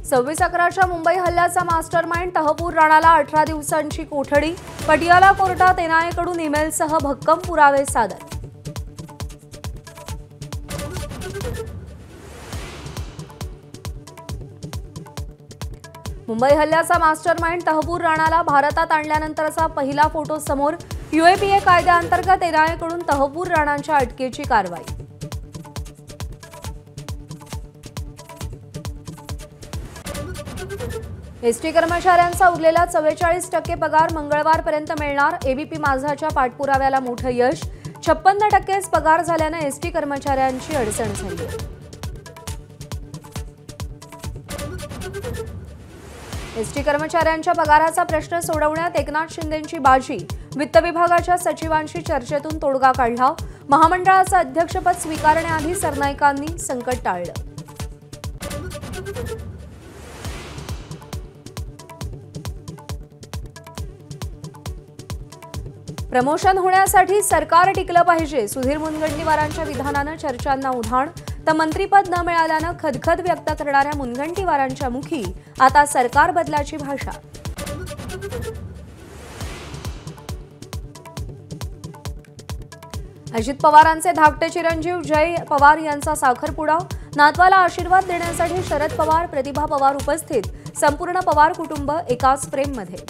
26/11च्या मुंबई हल्ल्याचा मास्टरमाइंड तहपूर राणाला 18 दिवसांची कोठडी। पटियाला कोर्टात एनआयएकडून ईमेलसह भक्कम पुरावे सादर। मुंबई हल्ल्याचा मास्टरमाइंड तहपूर राणाला भारतात आणल्यानंतरचा पहिला फोटो समोर। यूएपीए कायद्याअंतर्गत एनआयएकडून तहपूर राणांच्या अटकेची कारवाई। एसटी कर्मचाऱ्यांचा उरलेला 44% पगार मंगळवारपर्यंत मिळणार। एबीपी माझाच्या पाठपुराव्याला मोठं यश। 56% पगार झाल्याने एसटी कर्मचाऱ्यांची अडचण झाली। एसटी कर्मचाऱ्यांच्या पगाराचा प्रश्न सोडवण्यात एकनाथ शिंदेंची बाजी। वित्त विभागाच्या सचिवांशी चर्चेतून तोडगा काढला। महामंडळाचं अध्यक्षपद स्वीकारण्याआधी सरनाईकांनी संकट टाळलं। प्रमोशन होण्यासाठी सरकार टिकलं पाहिजे। सुधीर मुनगंटीवारांच्या विधानानं चर्चांना उधाण। तर मंत्रीपद न मिळाल्यानं खदखद व्यक्त करणाऱ्या मुनगंटीवारांच्या मुखी आता सरकार बदलाची भाषा। अजित पवारांचे धाकटे चिरंजीव जय पवार यांचा साखरपुडा। नातवाला आशीर्वाद देण्यासाठी शरद पवार, प्रतिभा पवार उपस्थित। संपूर्ण पवार कुटुंब एकाच फ्रेममध्ये।